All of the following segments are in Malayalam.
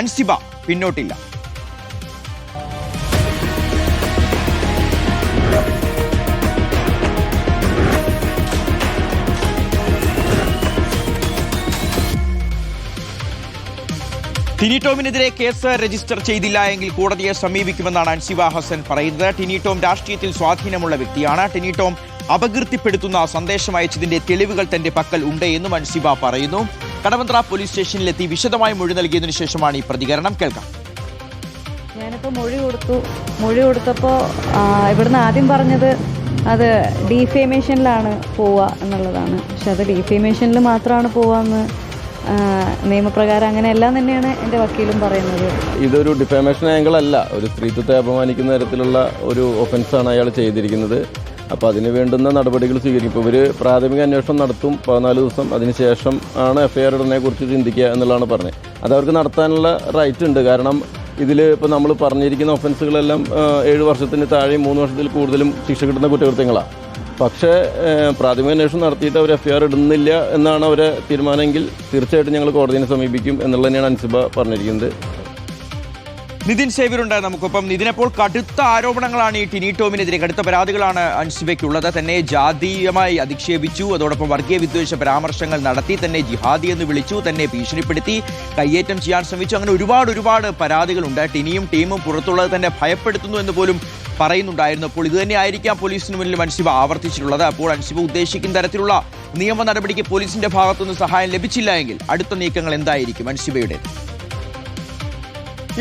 അൻസിബ പിന്നോട്ടില്ല. ടിനി ടോമിനെതിരെ കേസ് രജിസ്റ്റർ ചെയ്തില്ല എങ്കിൽ കോടതിയെ സമീപിക്കുമെന്നാണ് അൻസിബ ഹസൻ പറയുന്നത്. ടിനി ടോം രാഷ്ട്രീയത്തിൽ സ്വാധീനമുള്ള വ്യക്തിയാണ്. ടിനി ടോം അപകീർത്തിപ്പെടുത്തുന്ന സന്ദേശം അയച്ചതിന്റെ തെളിവുകൾ തന്റെ പക്കൽ ഉണ്ട് എന്നും അൻസിബ പറയുന്നു. കടവന്ത്ര പോലീസ് സ്റ്റേഷനിലെത്തി വിശദമായി മൊഴി നൽകിയതിനു ശേഷമാണ് ഈ പ്രതികരണം. കേൾക്കാം. ഞാനിപ്പോൾ മൊഴി കൊടുത്തപ്പോൾ ഇവിടുന്ന് ആദ്യം പറഞ്ഞത് അത് ഡീഫേമേഷനിലാണ് പോവുക എന്നുള്ളതാണ്. പക്ഷെ അത് ഡീഫേമേഷനിൽ മാത്രമാണ് പോവാന്ന് നിയമപ്രകാരം അങ്ങനെയല്ല തന്നെയാണ് എൻ്റെ വക്കീലും പറയുന്നത്. ഇതൊരു ഡിഫാമേഷൻ ആംഗിൾ അല്ല, ഒരു സ്ത്രീത്വത്തെ അപമാനിക്കുന്ന തരത്തിലുള്ള ഒരു ഒഫൻസാണ് അയാൾ ചെയ്തിരിക്കുന്നത്. അപ്പോൾ അതിന് വേണ്ടുന്ന നടപടികൾ സ്വീകരിക്കും. ഇപ്പോൾ ഇവർ പ്രാഥമിക അന്വേഷണം നടത്തും 14 ദിവസം, അതിനുശേഷം ആണ് FIR ഇടുന്നതിനെ കുറിച്ച് ചിന്തിക്കുക എന്നുള്ളതാണ് പറഞ്ഞത്. അതവർക്ക് നടത്താനുള്ള റൈറ്റ് ഉണ്ട്. കാരണം ഇതിൽ ഇപ്പോൾ നമ്മൾ പറഞ്ഞിരിക്കുന്ന ഒഫൻസുകളെല്ലാം 7 വർഷത്തിന് താഴെയും 3 വർഷത്തിൽ കൂടുതലും ശിക്ഷ കിട്ടുന്ന കുറ്റകൃത്യങ്ങളാണ്. പക്ഷേ പ്രാഥമിക അന്വേഷണം നടത്തിയിട്ട് അവർ FIR ഇടുന്നില്ല എന്നാണ് അവരെ തീരുമാനമെങ്കിൽ തീർച്ചയായിട്ടും ഞങ്ങൾ കോടതിയെ സമീപിക്കും എന്നുള്ളത് തന്നെയാണ് അൻസിബ പറഞ്ഞിരിക്കുന്നത്. നിതിൻ സേവ്യറുണ്ട് നമുക്കൊപ്പം. നിതിനപ്പോൾ കടുത്ത ആരോപണങ്ങളാണ് ഈ ടിനി ടോമിനെതിരെ, കടുത്ത പരാതികളാണ് അൻസിബയ്ക്കുള്ളത്. തന്നെ ജാതീയമായി അധിക്ഷേപിച്ചു, അതോടൊപ്പം വർഗീയ വിദ്വേഷ പരാമർശങ്ങൾ നടത്തി, തന്നെ ജിഹാദി എന്ന് വിളിച്ചു, തന്നെ ഭീഷണിപ്പെടുത്തി, കയ്യേറ്റം ചെയ്യാൻ ശ്രമിച്ചു. അങ്ങനെ ഒരുപാട് പരാതികളുണ്ട്. ടിനിയും ടീമും പുറത്തുള്ളത് തന്നെ ഭയപ്പെടുത്തുന്നു എന്ന് പോലും പറയുന്നുണ്ടായിരുന്നു. അപ്പോൾ ഇത് തന്നെ ആയിരിക്കാം പോലീസിന് മുന്നിൽ അൻസിബ ആവർത്തിച്ചിട്ടുള്ളത്. അപ്പോൾ അൻസിബ ഉദ്ദേശിക്കുന്ന തരത്തിലുള്ള നിയമ നടപടിക്ക് പോലീസിന്റെ ഭാഗത്തുനിന്ന് സഹായം ലഭിച്ചില്ല എങ്കിൽ അടുത്ത നീക്കങ്ങൾ എന്തായിരിക്കും അൻസിബയുടെ?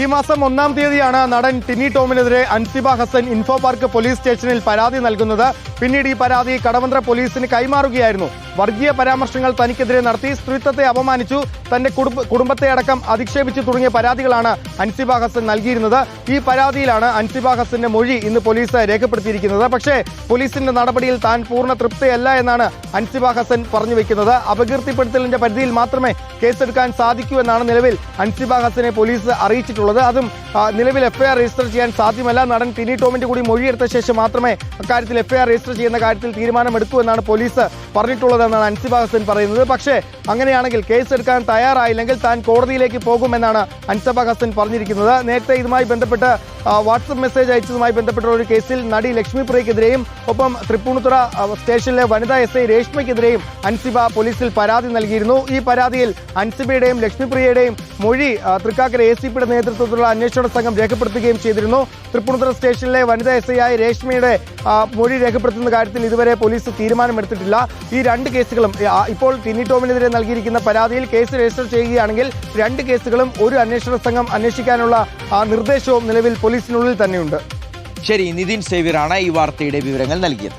ഈ മാസം 1-ാം തീയതിയാണ് നടൻ ടിനി ടോമിനെതിരെ Ansiba Hasan Infopark police സ്റ്റേഷനിൽ പരാതി നൽകുന്നത്. പിന്നീട് ഈ പരാതി കടവന്ത്ര പോലീസിന് കൈമാറുകയായിരുന്നു. വർഗീയ പരാമർശങ്ങൾ തനിക്കെതിരെ നടത്തി, സ്ത്രീത്വത്തെ അപമാനിച്ചു, തന്റെ കുടുംബത്തെ അടക്കം അധിക്ഷേപിച്ചു തുടങ്ങിയ പരാതികളാണ് അൻസിബ ഹസൻ നൽകിയിരുന്നത്. ഈ പരാതിയിലാണ് അൻസിബ ഹസന്റെ മൊഴി ഇന്ന് പോലീസ് രേഖപ്പെടുത്തിയിരിക്കുന്നത്. പക്ഷേ പോലീസിന്റെ നടപടിയിൽ താൻ പൂർണ്ണ തൃപ്തിയല്ല എന്നാണ് അൻസിബ ഹസൻ പറഞ്ഞു വെക്കുന്നത്. അപകീർത്തിപ്പെടുത്തലിന്റെ പരിധിയിൽ മാത്രമേ കേസെടുക്കാൻ സാധിക്കൂ എന്നാണ് നിലവിൽ അൻസിബ ഹസനെ പോലീസ് അറിയിച്ചിട്ടുള്ളത്. അതും നിലവിൽ FIR രജിസ്റ്റർ ചെയ്യാൻ സാധ്യമല്ല. നടൻ ടിനി ടോമിന്റെ കൂടി മൊഴിയെടുത്ത ശേഷം മാത്രമേ അക്കാര്യത്തിൽ FIR രജിസ്റ്റർ ചെയ്യുന്ന കാര്യത്തിൽ തീരുമാനമെടുക്കൂ എന്നാണ് പോലീസ് പറഞ്ഞിട്ടുള്ളതെന്നാണ് അൻസിബ ഹസൻ പറയുന്നത്. പക്ഷേ അങ്ങനെയാണെങ്കിൽ കേസെടുക്കാൻ തയ്യാറായില്ലെങ്കിൽ താൻ കോടതിയിലേക്ക് പോകുമെന്നാണ് അൻസിബ ഹസൻ പറഞ്ഞിരിക്കുന്നത്. നേരത്തെ ഇതുമായി ബന്ധപ്പെട്ട് വാട്സപ്പ് മെസ്സേജ് അയച്ചതുമായി ബന്ധപ്പെട്ട ഒരു കേസിൽ നടി ലക്ഷ്മിപ്രിയക്കെതിരെയും ഒപ്പം തൃപ്പൂണിത്തുറ സ്റ്റേഷനിലെ വനിതാ SI രേഷ്മയ്ക്കെതിരെയും അൻസിബ പോലീസിൽ പരാതി നൽകിയിരുന്നു. ഈ പരാതിയിൽ അൻസിബയുടെയും ലക്ഷ്മിപ്രിയയുടെയും മൊഴി തൃക്കാക്കര ACPയുടെ നേതൃത്വത്തിലുള്ള അന്വേഷണ സംഘം രേഖപ്പെടുത്തുകയും ചെയ്തിരുന്നു. തൃപ്പൂണിത്തുറ സ്റ്റേഷനിലെ വനിതാ SI ആയ രേഷ്മയുടെ മൊഴി രേഖപ്പെടുത്തുന്ന കാര്യത്തിൽ ഇതുവരെ പോലീസ് തീരുമാനമെടുത്തിട്ടില്ല. ഈ 2 കേസുകളും ഇപ്പോൾ ടിനി ടോമിനെതിരെ നൽകിയിരിക്കുന്ന പരാതിയിൽ കേസ് രജിസ്റ്റർ ചെയ്യുകയാണെങ്കിൽ 2 കേസുകളും ഒരു അന്വേഷണ സംഘം അന്വേഷിക്കാനുള്ള നിർദ്ദേശവും നിലവിൽ പോലീസിനുള്ളിൽ തന്നെയുണ്ട്. ശരി, നിതിൻ സേവ്യറാണ് ഈ വാർത്തയുടെ വിവരങ്ങൾ നൽകിയത്.